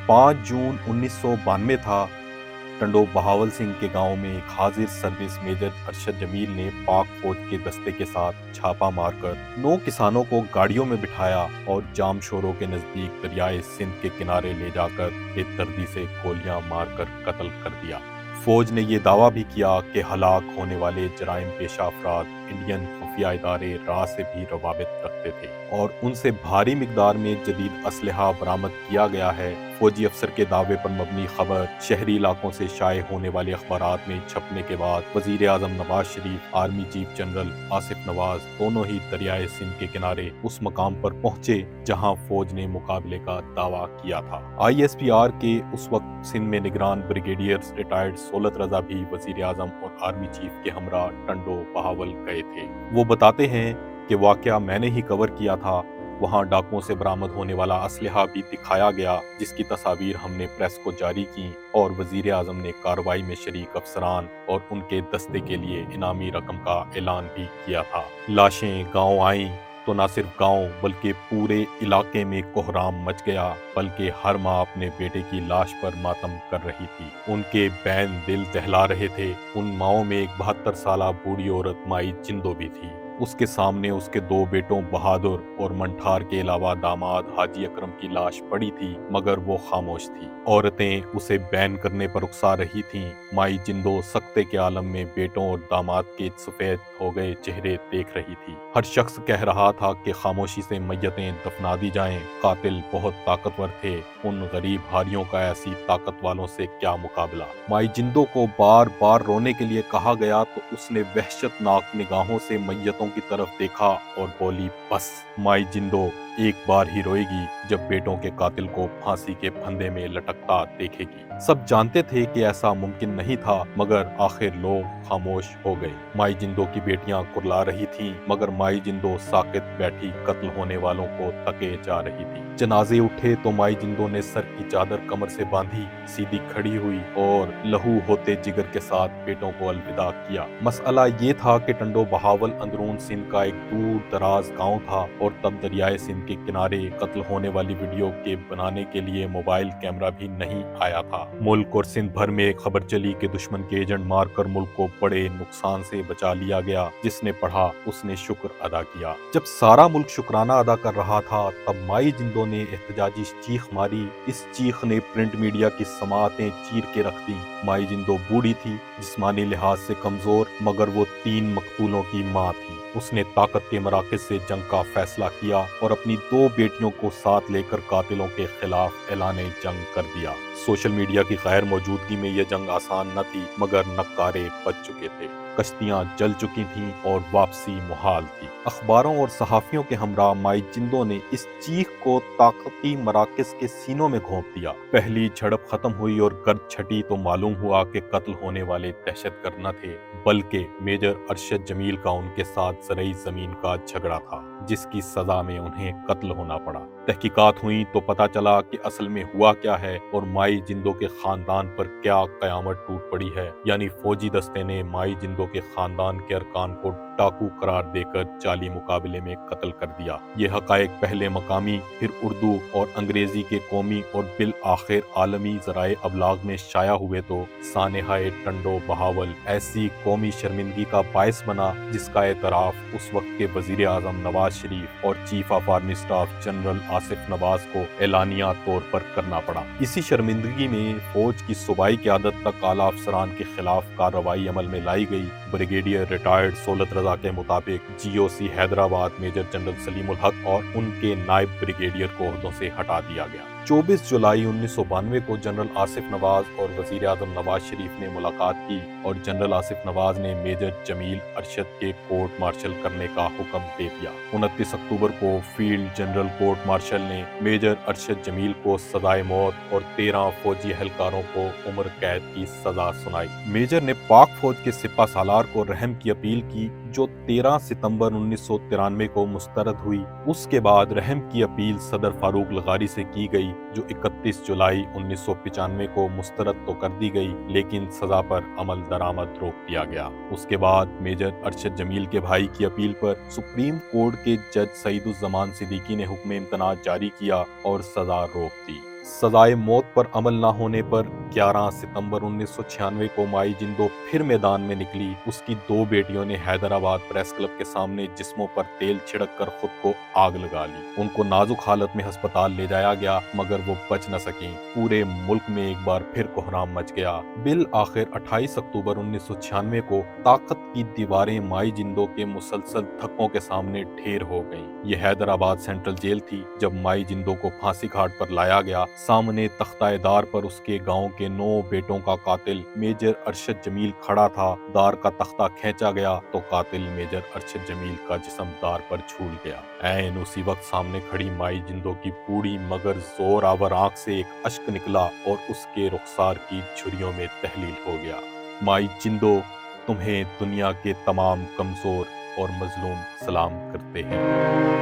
5 जून 1992 था। टंडो बहावल सिंह के गांव में एक हाजिर सर्विस मेजर अरशद जमील ने पाक फौज के दस्ते के साथ छापा मारकर 9 किसानों को गाड़ियों में बिठाया और जाम शोरों के नजदीक दरियाए सिंध के किनारे ले जाकर बेदर्दी से गोलियां मारकर कत्ल कर दिया। फौज ने यह दावा भी किया कि हलाक होने वाले जराइम पेशा अफराद इंडियन खुफिया इदारे राह से भी रवाबित रखते थे और उनसे भारी मिकदार में जदीद असलहा बरामद किया गया है। फौजी अफसर के दावे पर मबनी खबर शहरी इलाकों से शाये होने वाले अखबारात में छपने के बाद वजीर आजम Nawaz Sharif, army chief general Asif Nawaz दोनों ही दरियाए सिंध के किनारे उस मकाम पर पहुंचे जहां फौज ने मुकाबले का दावा किया था। ISPR के उस वक्त सिंध में निगरान ब्रिगेडियर रिटायर्ड सोलत रजा भी वजीर आजम और आर्मी चीफ के हमरा टंडो बहावल गए थे। वो बताते हैं कि वाकया मैंने ही कवर किया था। वहां डाकुओं से बरामद होने वाला असलहा भी दिखाया गया, जिसकी तस्वीर हमने प्रेस को जारी की और वजीर आजम ने कार्रवाई में शरीक अफसरान और उनके दस्ते के लिए इनामी रकम का ऐलान भी किया था। लाशें गांव आईं तो न सिर्फ गांव बल्कि पूरे इलाके में कोहराम मच गया, बल्कि हर माँ अपने बेटे की लाश पर मातम कर रही थी। उनके बैन दिल दहला रहे थे। उन माओं में एक 72 साला बूढ़ी औरत माई जिंदो भी थी। उसके सामने उसके 2 बेटों बहादुर और मंठार के अलावा दामाद हाजी अकरम की लाश पड़ी थी, मगर वो खामोश थी। औरतें उसे बैन करने पर उकसा रही थीं। माई जिंदो सख्ते के आलम में बेटों और दामाद के सफेद हो गए चेहरे देख रही थी। हर शख्स कह रहा था कि खामोशी से मैयतें दफना दी जाएं। कातिल बहुत ताकतवर थे। उन गरीब हारियों का ऐसी ताकत वालों से क्या मुकाबला। माई जिंदो को बार बार रोने के लिए कहा गया तो उसने वहशतनाक निगाहों से मैयतों की तरफ देखा और बोली, बस। माई जिंदो एक बार ही रोएगी जब बेटों के कातिल को फांसी के फंदे में लटकता देखेगी। सब जानते थे कि ऐसा मुमकिन नहीं था, मगर आखिर लोग खामोश हो गए। माई जिंदो की बेटियां कुरला रही थीं, मगर माई जिंदो साकित बैठी कत्ल होने वालों को तके जा रही थी। जनाजे उठे तो माई जिंदो ने सर की चादर कमर से बांधी, सीधी खड़ी हुई और लहू होते जिगर के साथ बेटों को अलविदा किया। मसला ये था कि टंडो बहावल अंदरून सिंध का एक दूर दराज गांव था और तब दरियाए सिंध के किनारे कत्ल होने वाली वीडियो के बनाने के लिए मोबाइल कैमरा भी नहीं आया था। मुल्क और सिंध भर में खबर चली कि दुश्मन के एजेंट मारकर मुल्क को बड़े नुकसान से बचा लिया गया। जिसने पढ़ा उसने शुक्र अदा किया। जब सारा मुल्क शुक्राना अदा कर रहा था, तब माई जिंदो ने एहतजाजी चीख मारी। इस चीख ने प्रिंट मीडिया की समातें चीर के रख दी। माई जिंदो बूढ़ी थी, जिस्मानी लिहाज से कमजोर, मगर वो 3 मकतूलों की माँ थी। उसने ताकत के मराकज से जंग का फैसला किया और अपनी 2 बेटियों को साथ लेकर कातिलों के खिलाफ ऐलाने जंग कर दिया। सोशल मीडिया की गैर मौजूदगी में यह जंग आसान न थी, मगर नक्कारे बच चुके थे। कश्तियां जल चुकी थीं और वापसी मुहाल थी। अखबारों और सहाफियों के हमरा माई जिंदो ने इस चीख को ताकती मराकज के सीनों में घोंप दिया। पहली झड़प खत्म हुई और गर्द छटी तो मालूम हुआ कि कत्ल होने वाले दहशतगर्द न थे, बल्कि मेजर अरशद जमील का उनके साथ ज़रई ज़मीन का झगड़ा था, जिसकी सजा में उन्हें कत्ल होना पड़ा। तहकीकात हुई तो पता चला कि असल में हुआ क्या है और माई जिंदो के खानदान पर क्या कयामत टूट पड़ी है। यानी फौजी दस्ते ने माई जिंदो के खानदान के अरकान को डाकू करार देकर जाली मुकाबले में कत्ल कर दिया। ये हकायक पहले मकामी, फिर उर्दू और अंग्रेजी के कौमी और बिल आखिर आलमी ज़राए अबलाग में शाया हुए तो सानेहाए टंडो बहावल ऐसी कौमी शर्मिंदगी का बायस बना, जिसका एतराफ उस वक्त के वजीर आजम नवाज शरीफ और chief of army staff general Asif Nawaz को एलानिया तौर पर करना पड़ा। इसी शर्मिंदगी में फौज की सूबाई क़यादत तक आला अफसरान के खिलाफ कार्रवाई अमल में लाई गई। ब्रिगेडियर रिटायर्ड सोलत रजा के मुताबिक GOC Hyderabad major general Salimul हक और उनके नायब ब्रिगेडियर को ओहदों से हटा दिया गया। 24 जुलाई 1992 को जनरल आसिफ नवाज और वजीर आजम नवाज शरीफ ने मुलाकात की और जनरल आसिफ नवाज ने मेजर जमील अरशद के कोर्ट मार्शल करने का हुक्म दे दिया। 29 अक्टूबर को फील्ड जनरल कोर्ट मार्शल ने मेजर अरशद जमील को सजाए मौत और 13 फौजी एहलकारों को उम्र कैद की सजा सुनाई। मेजर ने पाक फौज के सिपा सालार को रहम की अपील की, जो 13 सितंबर 1993 को मुस्तरद हुई। उसके बाद रहम की अपील सदर फारूक लगारी से की गई, जो 31 जुलाई 1995 को मुस्तरद तो कर दी गई, लेकिन सजा पर अमल दरामद रोक दिया गया। उसके बाद मेजर अरशद जमील के भाई की अपील पर सुप्रीम कोर्ट के जज सईदुज़्ज़मान सिद्दीकी ने हुक्म इम्तना जारी किया और सजा रोक दी। सजाए मौत पर अमल न होने पर 11 सितंबर 1996 को माई जिंदो फिर मैदान में निकली। उसकी दो बेटियों ने हैदराबाद प्रेस क्लब के सामने जिस्मों पर तेल छिड़क कर खुद को आग लगा ली। उनको नाजुक हालत में अस्पताल ले जाया गया, मगर वो बच न सकी। पूरे मुल्क में एक बार फिर कोहराम मच गया। बिल आखिर 28 अक्टूबर 1996 को ताकत की दीवारें माई जिंदो के मुसलसल धक्कों के सामने ढेर हो गईं। यह हैदराबाद सेंट्रल जेल थी जब माई जिंदो को फांसी घाट पर लाया गया। सामने तख्ताएदार पर उसके गांव के 9 बेटों का कातिल मेजर अरशद जमील खड़ा था। दार का तख्ता खींचा गया तो कातिल मेजर अरशद जमील का जिस्म दार पर झूल गया। ऐन उसी वक्त सामने खड़ी माई जिंदो की बूढ़ी मगर जोर आवर आंख से एक अश्क निकला और उसके रुखसार की झुर्रियों में तहलील हो गया। माई जिंदो, तुम्हें दुनिया के तमाम कमजोर और मजलूम सलाम करते हैं।